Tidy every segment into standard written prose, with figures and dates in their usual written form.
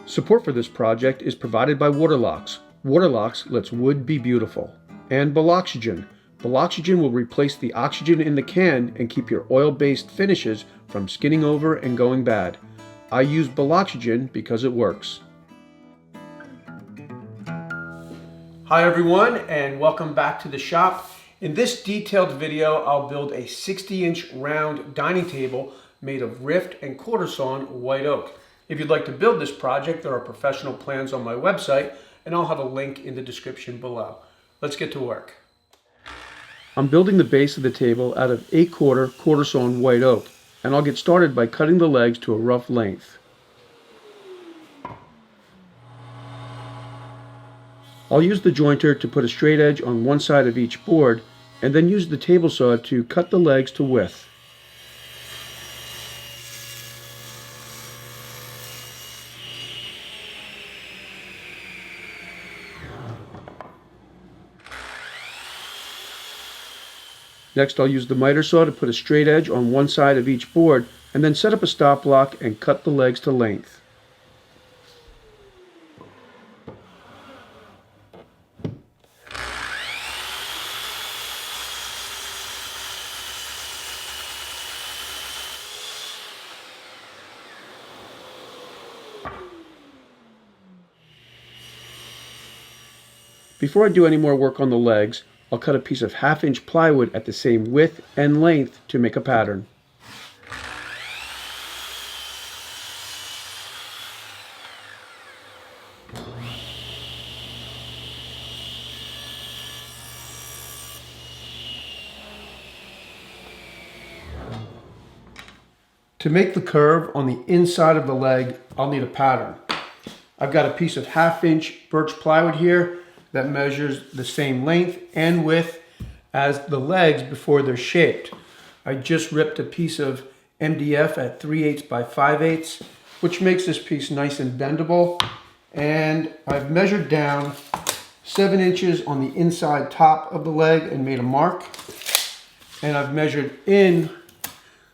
Support for this project is provided by Waterlocks. Waterlocks lets wood be beautiful. And Biloxygen. Biloxygen will replace the oxygen in the can and keep your oil-based finishes from skinning over and going bad. I use Biloxygen because it works. Hi everyone, and welcome back to the shop. In this detailed video, I'll build a 60-inch round dining table made of rift and quarter sawn white oak. If you'd like to build this project, there are professional plans on my website, and I'll have a link in the description below. Let's get to work. I'm building the base of the table out of 8/4 quarter sawn white oak, and I'll get started by cutting the legs to a rough length. I'll use the jointer to put a straight edge on one side of each board, and then use the table saw to cut the legs to width. Next, I'll use the miter saw to put a straight edge on one side of each board, and then set up a stop block and cut the legs to length. Before I do any more work on the legs, I'll cut a piece of 1/2-inch plywood at the same width and length to make a pattern. To make the curve on the inside of the leg, I'll need a pattern. I've got a piece of 1/2-inch birch plywood here that measures the same length and width as the legs before they're shaped. I just ripped a piece of MDF at 3/8 by 5/8, which makes this piece nice and bendable. And I've measured down 7 inches on the inside top of the leg and made a mark. And I've measured in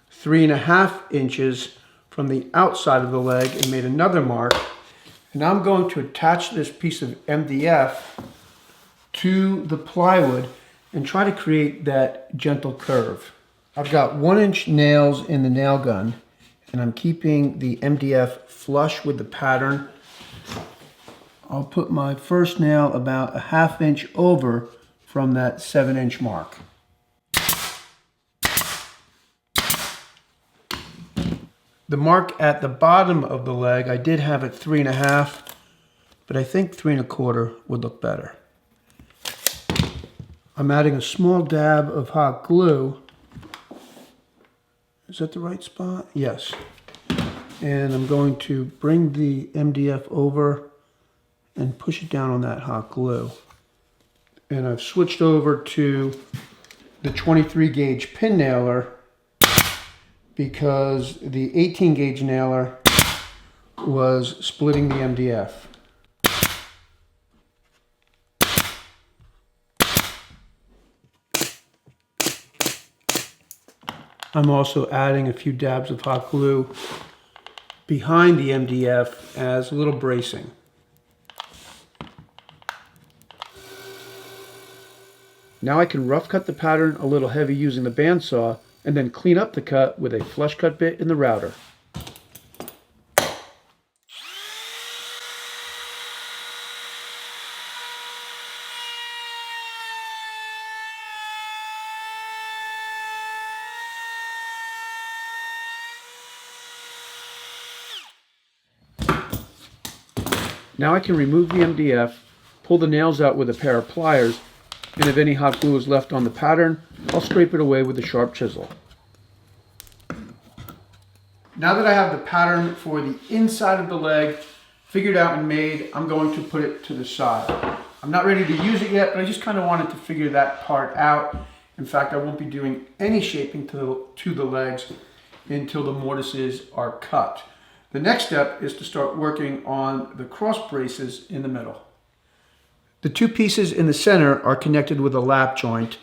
3.5 inches from the outside of the leg and made another mark. And I'm going to attach this piece of MDF to the plywood and try to create that gentle curve. I've got 1-inch nails in the nail gun, and I'm keeping the MDF flush with the pattern. I'll put my first nail about 1/2 inch over from that 7-inch mark. The mark at the bottom of the leg, I did have it 3.5, but I think 3.25 would look better. I'm adding a small dab of hot glue. Is that the right spot? Yes. And I'm going to bring the MDF over and push it down on that hot glue. And I've switched over to the 23 gauge pin nailer because the 18 gauge nailer was splitting the MDF. I'm also adding a few dabs of hot glue behind the MDF as a little bracing. Now I can rough cut the pattern a little heavy using the bandsaw, and then clean up the cut with a flush cut bit in the router. Now I can remove the MDF, pull the nails out with a pair of pliers, and if any hot glue is left on the pattern, I'll scrape it away with a sharp chisel. Now that I have the pattern for the inside of the leg figured out and made, I'm going to put it to the side. I'm not ready to use it yet, but I just kind of wanted to figure that part out. In fact, I won't be doing any shaping to the legs until the mortises are cut. The next step is to start working on the cross braces in the middle. The two pieces in the center are connected with a lap joint.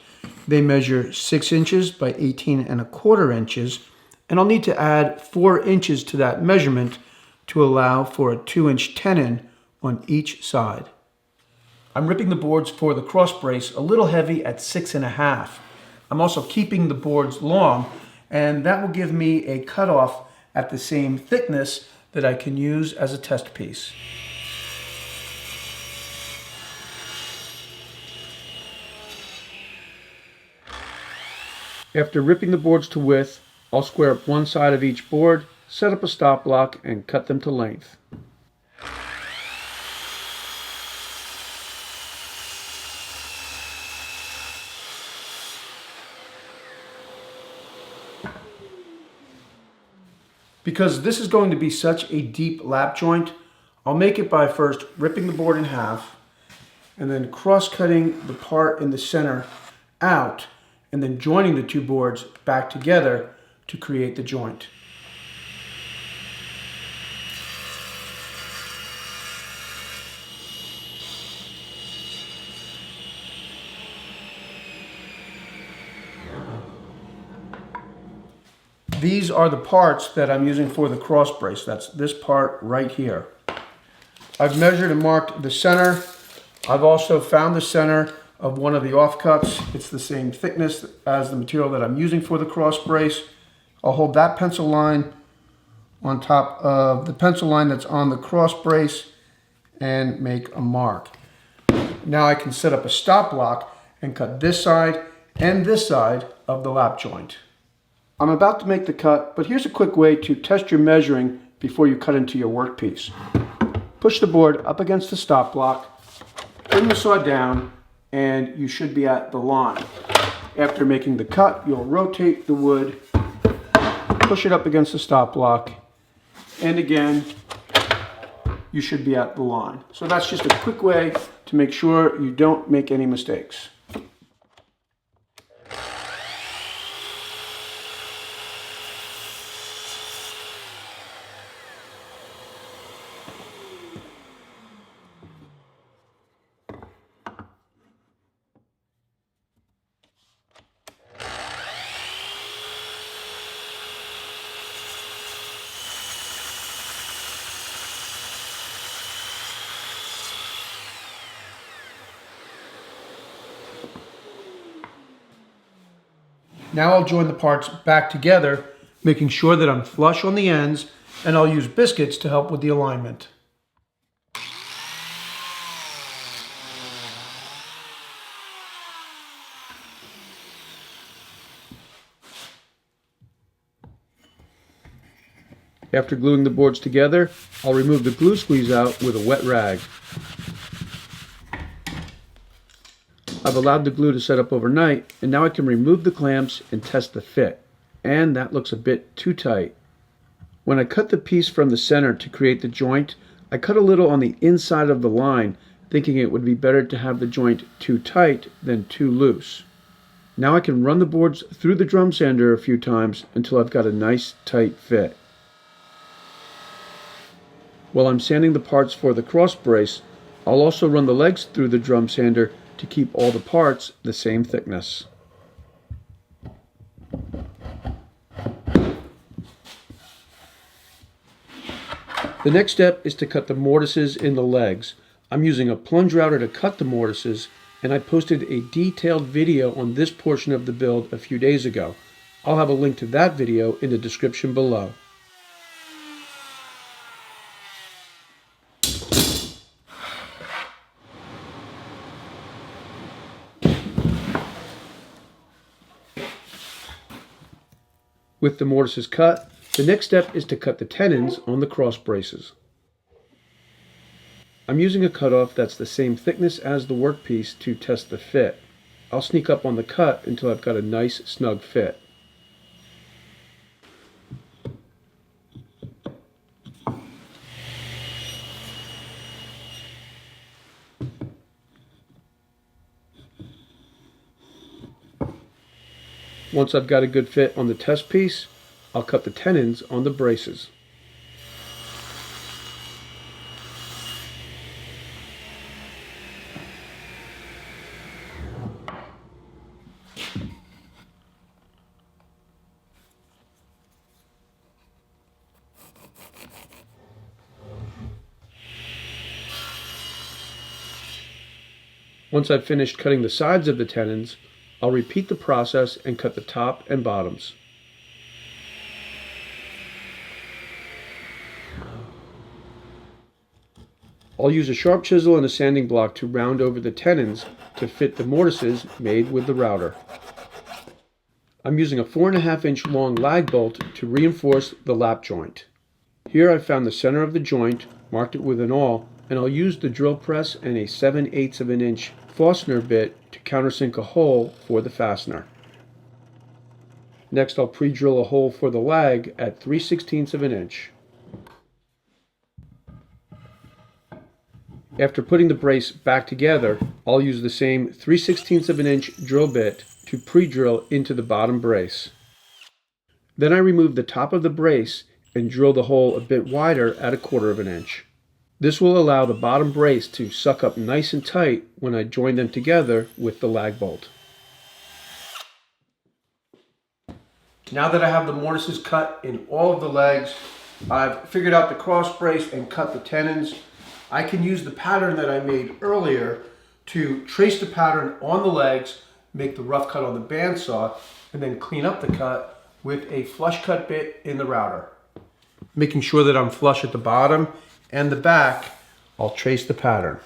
They measure 6 inches by 18 1/4 inches, and I'll need to add 4 inches to that measurement to allow for a 2-inch tenon on each side. I'm ripping the boards for the cross brace a little heavy at 6.5. I'm also keeping the boards long, and that will give me a cutoff at the same thickness that I can use as a test piece. After ripping the boards to width, I'll square up one side of each board, set up a stop block, and cut them to length. Because this is going to be such a deep lap joint, I'll make it by first ripping the board in half and then cross-cutting the part in the center out and then joining the two boards back together to create the joint. These are the parts that I'm using for the cross brace. That's this part right here. I've measured and marked the center. I've also found the center of one of the offcuts. It's the same thickness as the material that I'm using for the cross brace. I'll hold that pencil line on top of the pencil line that's on the cross brace and make a mark. Now I can set up a stop block and cut this side and this side of the lap joint. I'm about to make the cut, but here's a quick way to test your measuring before you cut into your workpiece. Push the board up against the stop block, bring the saw down, and you should be at the line. After making the cut, you'll rotate the wood, push it up against the stop block, and again, you should be at the line. So that's just a quick way to make sure you don't make any mistakes. Now I'll join the parts back together, making sure that I'm flush on the ends, and I'll use biscuits to help with the alignment. After gluing the boards together, I'll remove the glue squeeze out with a wet rag. I've allowed the glue to set up overnight, and now I can remove the clamps and test the fit. And that looks a bit too tight. When I cut the piece from the center to create the joint, I cut a little on the inside of the line, thinking it would be better to have the joint too tight than too loose. Now I can run the boards through the drum sander a few times until I've got a nice tight fit. While I'm sanding the parts for the cross brace, I'll also run the legs through the drum sander to keep all the parts the same thickness. The next step is to cut the mortises in the legs. I'm using a plunge router to cut the mortises, and I posted a detailed video on this portion of the build a few days ago. I'll have a link to that video in the description below. With the mortises cut, the next step is to cut the tenons on the cross braces. I'm using a cutoff that's the same thickness as the workpiece to test the fit. I'll sneak up on the cut until I've got a nice snug fit. Once I've got a good fit on the test piece, I'll cut the tenons on the braces. Once I've finished cutting the sides of the tenons, I'll repeat the process and cut the top and bottoms. I'll use a sharp chisel and a sanding block to round over the tenons to fit the mortises made with the router. I'm using a 4.5-inch long lag bolt to reinforce the lap joint. Here I've found the center of the joint, marked it with an awl, and I'll use the drill press and a 7/8 of an inch Forstner bit to countersink a hole for the fastener. Next I'll pre-drill a hole for the lag at 3/16 of an inch. After putting the brace back together, I'll use the same 3/16 of an inch drill bit to pre-drill into the bottom brace. Then I remove the top of the brace and drill the hole a bit wider at 1/4 of an inch. This will allow the bottom brace to suck up nice and tight when I join them together with the lag bolt. Now that I have the mortises cut in all of the legs, I've figured out the cross brace and cut the tenons. I can use the pattern that I made earlier to trace the pattern on the legs, make the rough cut on the bandsaw, and then clean up the cut with a flush cut bit in the router. Making sure that I'm flush at the bottom and the back, I'll trace the pattern.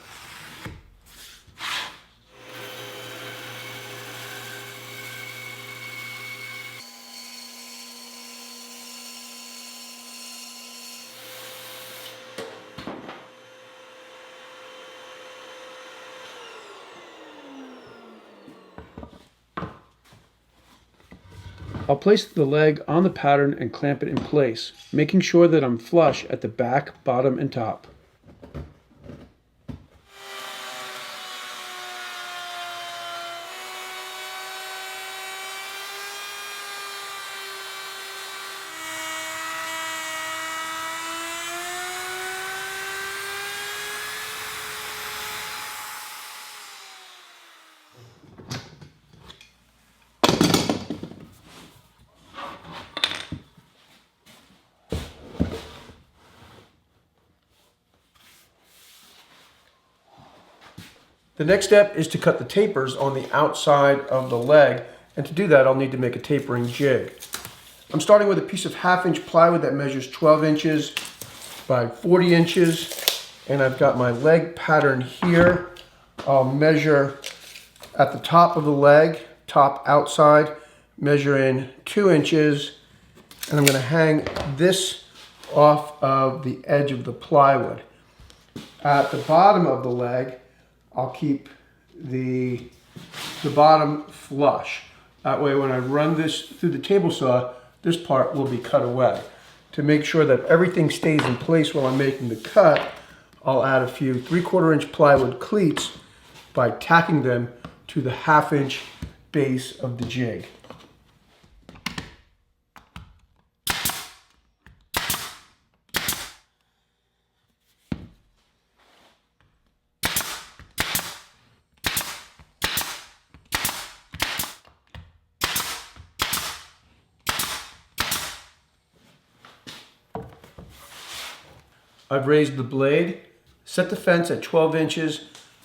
I'll place the leg on the pattern and clamp it in place, making sure that I'm flush at the back, bottom, and top. The next step is to cut the tapers on the outside of the leg, and to do that I'll need to make a tapering jig. I'm starting with a piece of 1/2-inch plywood that measures 12 inches by 40 inches, and I've got my leg pattern here. I'll measure at the top of the leg, top outside, measure in 2 inches, and I'm going to hang this off of the edge of the plywood. At the bottom of the leg, I'll keep the bottom flush. That way when I run this through the table saw, this part will be cut away. To make sure that everything stays in place while I'm making the cut, I'll add a few 3/4-inch plywood cleats by tacking them to the 1/2-inch base of the jig. I've raised the blade, set the fence at 12 inches,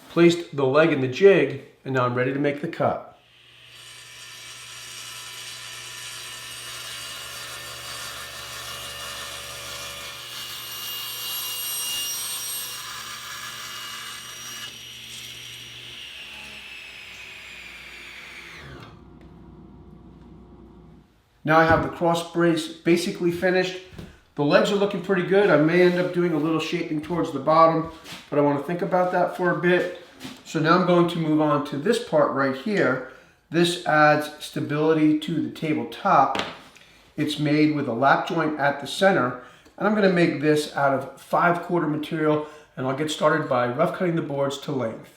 placed the leg in the jig, and now I'm ready to make the cut. Now I have the cross brace basically finished. The legs are looking pretty good. I may end up doing a little shaping towards the bottom, but I want to think about that for a bit. So now I'm going to move on to this part right here. This adds stability to the tabletop. It's made with a lap joint at the center, and I'm going to make this out of 5/4 material, and I'll get started by rough cutting the boards to length.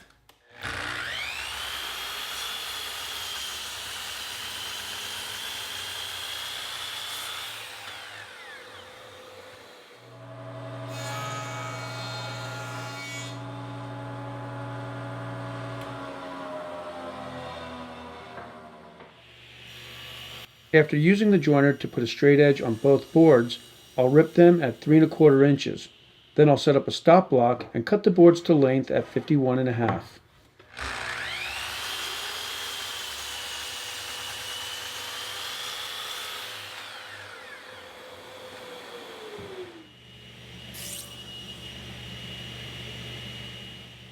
After using the joiner to put a straight edge on both boards, I'll rip them at 3¼ inches. Then I'll set up a stop block and cut the boards to length at 51 1/2.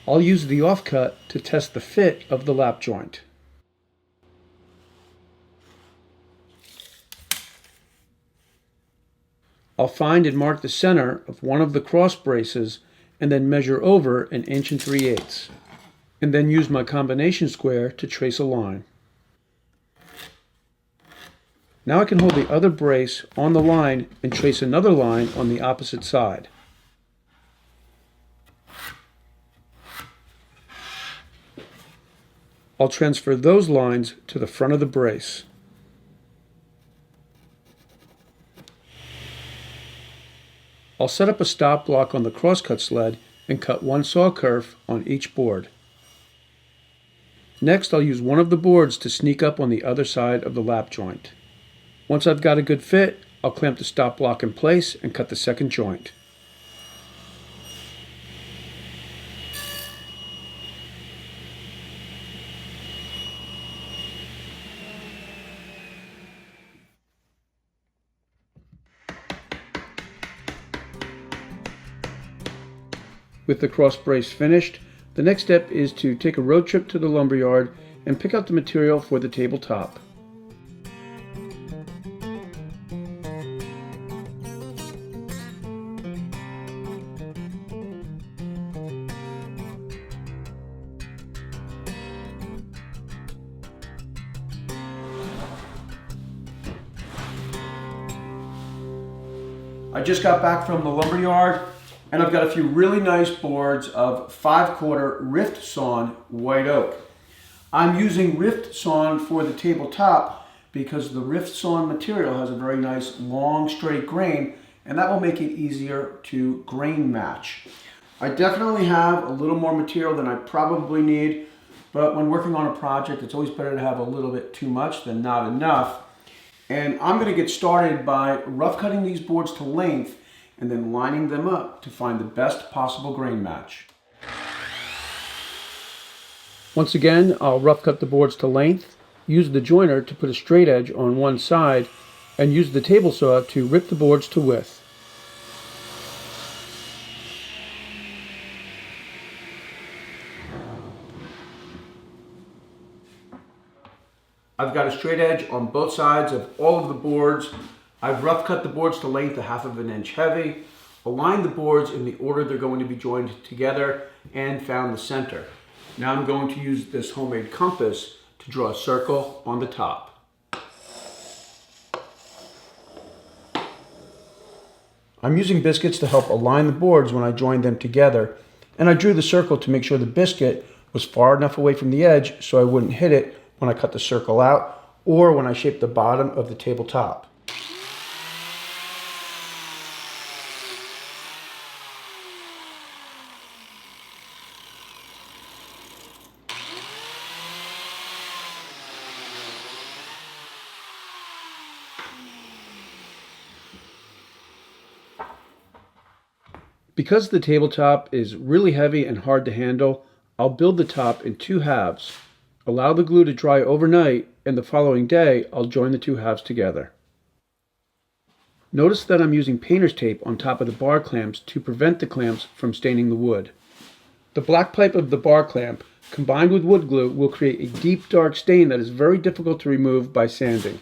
I'll use the offcut to test the fit of the lap joint. I'll find and mark the center of one of the cross braces and then measure over 1 3/8 inches, and then use my combination square to trace a line. Now I can hold the other brace on the line and trace another line on the opposite side. I'll transfer those lines to the front of the brace. I'll set up a stop block on the crosscut sled and cut 1 saw kerf on each board. Next, I'll use one of the boards to sneak up on the other side of the lap joint. Once I've got a good fit, I'll clamp the stop block in place and cut the second joint. With the cross brace finished, the next step is to take a road trip to the lumberyard and pick out the material for the tabletop. I just got back from the lumberyard, and I've got a few really nice boards of 5/4 rift sawn white oak. I'm using rift sawn for the tabletop because the rift sawn material has a very nice long straight grain, and that will make it easier to grain match. I definitely have a little more material than I probably need, but when working on a project, it's always better to have a little bit too much than not enough. And I'm going to get started by rough cutting these boards to length and then lining them up to find the best possible grain match. Once again, I'll rough cut the boards to length, use the joiner to put a straight edge on one side, and use the table saw to rip the boards to width. I've got a straight edge on both sides of all of the boards. I've rough cut the boards to length 1/2 inch heavy, aligned the boards in the order they're going to be joined together, and found the center. Now I'm going to use this homemade compass to draw a circle on the top. I'm using biscuits to help align the boards when I join them together, and I drew the circle to make sure the biscuit was far enough away from the edge so I wouldn't hit it when I cut the circle out or when I shaped the bottom of the tabletop. Because the tabletop is really heavy and hard to handle, I'll build the top in 2 halves. Allow the glue to dry overnight, and the following day I'll join the 2 halves together. Notice that I'm using painter's tape on top of the bar clamps to prevent the clamps from staining the wood. The black pipe of the bar clamp combined with wood glue will create a deep dark stain that is very difficult to remove by sanding.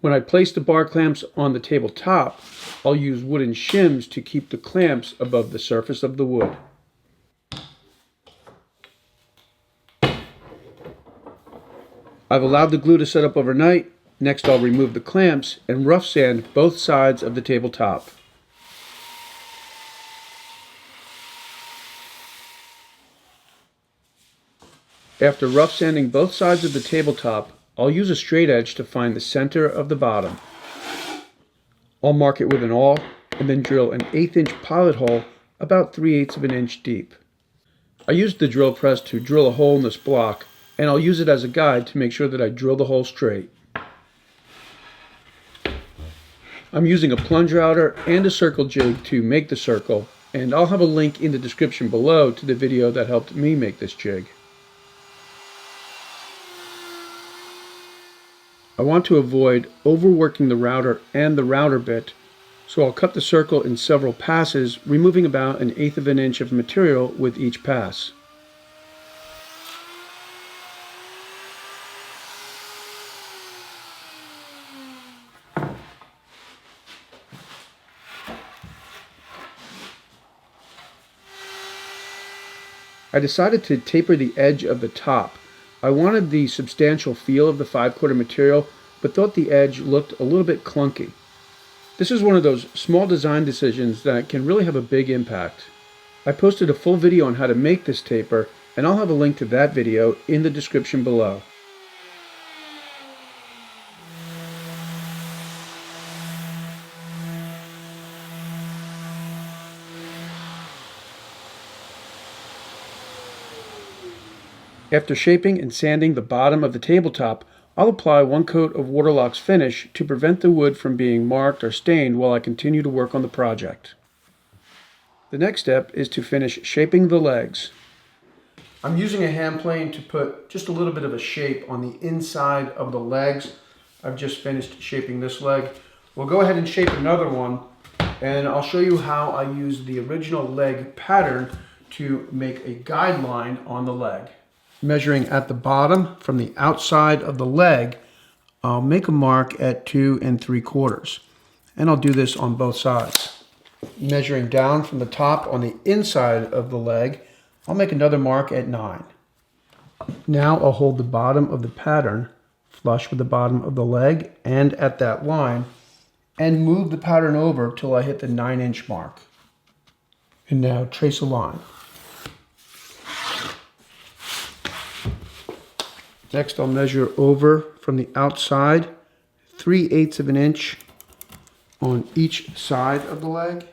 When I place the bar clamps on the tabletop, I'll use wooden shims to keep the clamps above the surface of the wood. I've allowed the glue to set up overnight. Next I'll remove the clamps and rough sand both sides of the tabletop. After rough sanding both sides of the tabletop, I'll use a straight edge to find the center of the bottom. I'll mark it with an awl and then drill an 1/8 inch pilot hole about 3/8 of an inch deep. I used the drill press to drill a hole in this block, and I'll use it as a guide to make sure that I drill the hole straight. I'm using a plunge router and a circle jig to make the circle, and I'll have a link in the description below to the video that helped me make this jig. I want to avoid overworking the router and the router bit, So I'll cut the circle in several passes, removing about 1/8 of an inch of material with each pass. I decided to taper the edge of the top. I wanted the substantial feel of the 5/4 material, but thought the edge looked a little bit clunky. This is one of those small design decisions that can really have a big impact. I posted a full video on how to make this taper, and I'll have a link to that video in the description below. After shaping and sanding the bottom of the tabletop, I'll apply 1 coat of Waterlox finish to prevent the wood from being marked or stained while I continue to work on the project. The next step is to finish shaping the legs. I'm using a hand plane to put just a little bit of a shape on the inside of the legs. I've just finished shaping this leg. We'll go ahead and shape another one, and I'll show you how I use the original leg pattern to make a guideline on the leg. Measuring at the bottom from the outside of the leg, I'll make a mark at 2 3/4, and I'll do this on both sides. Measuring down from the top on the inside of the leg, I'll make another mark at 9. Now I'll hold the bottom of the pattern flush with the bottom of the leg and at that line, and move the pattern over till I hit the 9-inch mark. And now trace a line. Next, I'll measure over from the outside 3/8 of an inch on each side of the leg.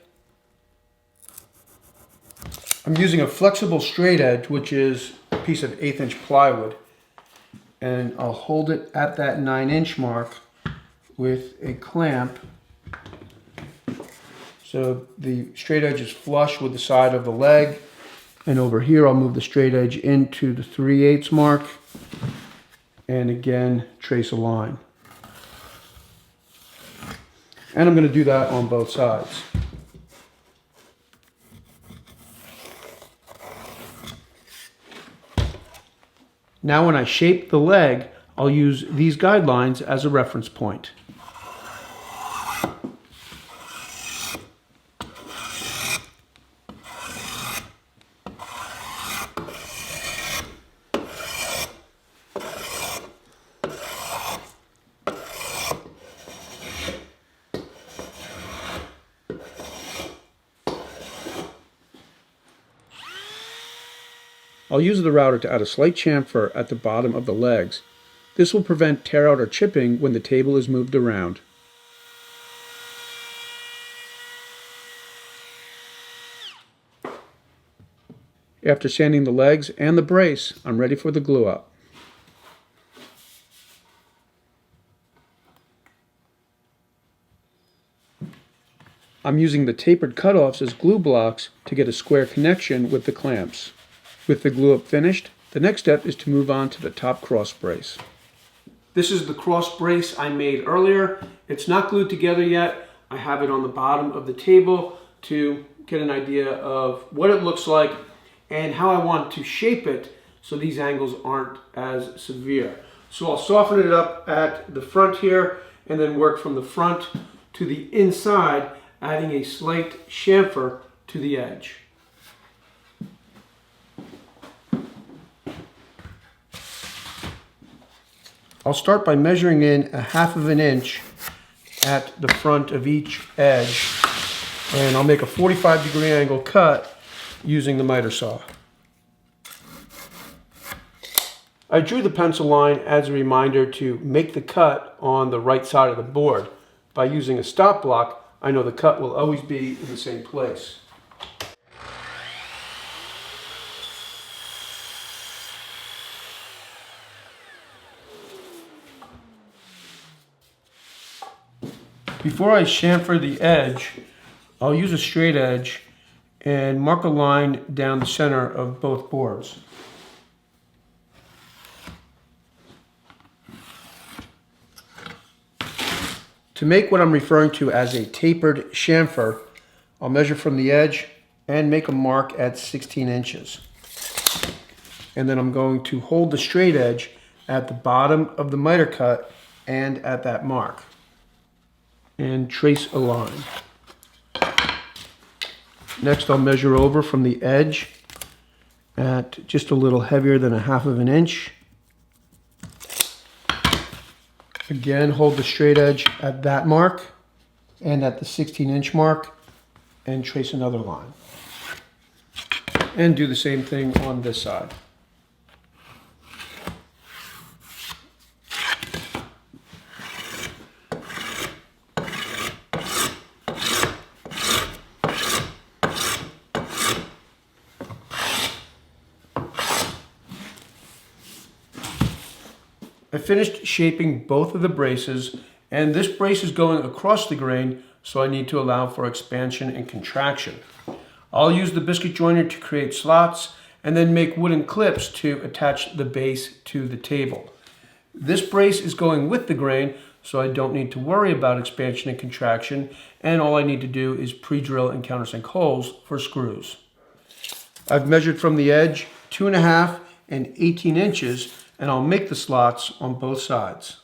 I'm using a flexible straight edge, which is a piece of 1/8-inch plywood, and I'll hold it at that 9-inch mark with a clamp so the straight edge is flush with the side of the leg. And over here, I'll move the straight edge into the 3/8 mark, and again trace a line. And I'm going to do that on both sides. Now when I shape the leg, I'll use these guidelines as a reference point. I'll use the router to add a slight chamfer at the bottom of the legs. This will prevent tear out or chipping when the table is moved around. After sanding the legs and the brace, I'm ready for the glue up. I'm using the tapered cutoffs as glue blocks to get a square connection with the clamps. With the glue up finished, the next step is to move on to the top cross brace. This is the cross brace I made earlier. It's not glued together yet. I have it on the bottom of the table to get an idea of what it looks like and how I want to shape it so these angles aren't as severe. So I'll soften it up at the front here and then work from the front to the inside, adding a slight chamfer to the edge. I'll start by measuring in 1/2 of an inch at the front of each edge, and I'll make a 45-degree angle cut using the miter saw. I drew the pencil line as a reminder to make the cut on the right side of the board. By using a stop block, I know the cut will always be in the same place. Before I chamfer the edge, I'll use a straight edge and mark a line down the center of both boards. To make what I'm referring to as a tapered chamfer, I'll measure from the edge and make a mark at 16 inches. And then I'm going to hold the straight edge at the bottom of the miter cut and at that mark. And trace a line. Next I'll measure over from the edge at just a little heavier than 1/2 inch. Again, hold the straight edge at that mark and at the 16-inch mark and trace another line. And do the same thing on this side. I finished shaping both of the braces, and this brace is going across the grain, so I need to allow for expansion and contraction. I'll use the biscuit joiner to create slots and then make wooden clips to attach the base to the table. This brace is going with the grain, so I don't need to worry about expansion and contraction, and all I need to do is pre-drill and countersink holes for screws. I've measured from the edge 2.5 and 18 inches, and I'll make the slots on both sides.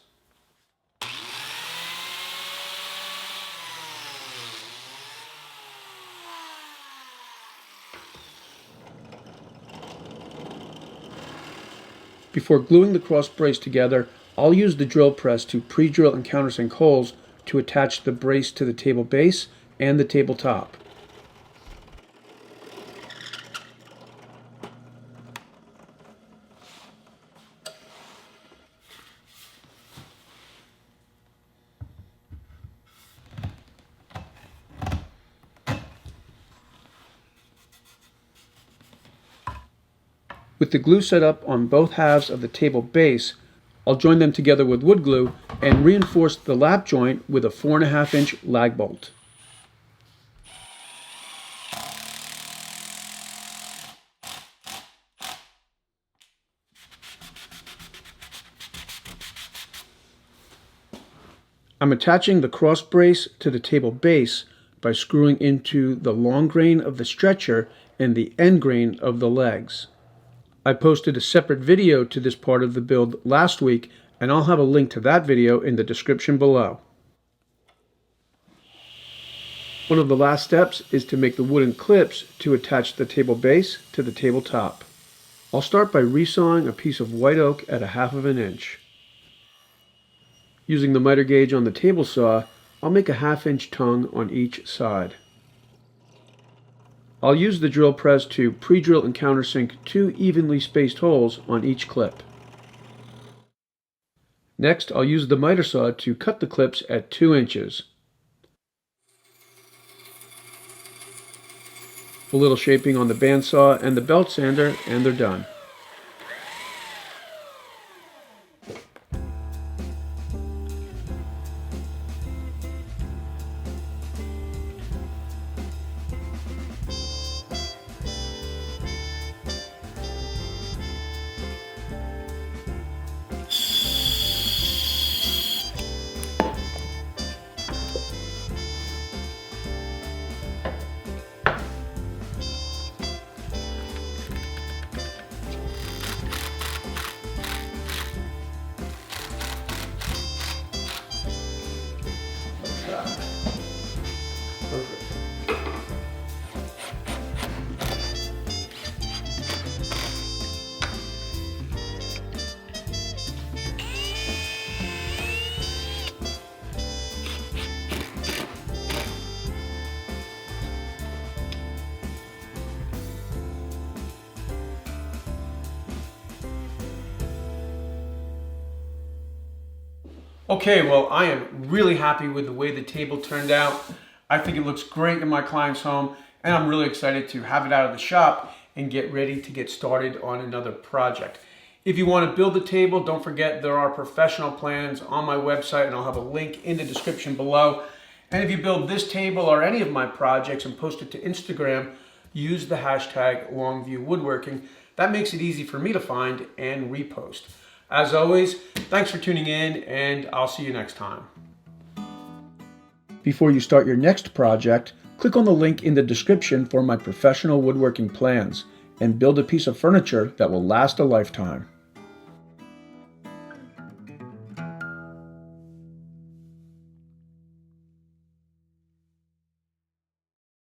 Before gluing the cross brace together, I'll use the drill press to pre-drill and countersink holes to attach the brace to the table base and the tabletop. With the glue set up on both halves of the table base, I'll join them together with wood glue and reinforce the lap joint with a 4.5-inch lag bolt. I'm attaching the cross brace to the table base by screwing into the long grain of the stretcher and the end grain of the legs. I posted a separate video to this part of the build last week, and I'll have a link to that video in the description below. One of the last steps is to make the wooden clips to attach the table base to the tabletop. I'll start by resawing a piece of white oak at 1/2 inch. Using the miter gauge on the table saw, I'll make a 1/2-inch tongue on each side. I'll use the drill press to pre-drill and countersink 2 evenly spaced holes on each clip. Next, I'll use the miter saw to cut the clips at 2 inches. A little shaping on the bandsaw and the belt sander, and they're done. Okay, well, I am really happy with the way the table turned out. I think it looks great in my client's home, and I'm really excited to have it out of the shop and get ready to get started on another project. If you want to build the table, don't forget there are professional plans on my website, and I'll have a link in the description below. And if you build this table or any of my projects and post it to Instagram, use the hashtag LongviewWoodworking. That makes it easy for me to find and repost. As always, thanks for tuning in, and I'll see you next time. Before you start your next project, click on the link in the description for my professional woodworking plans and build a piece of furniture that will last a lifetime.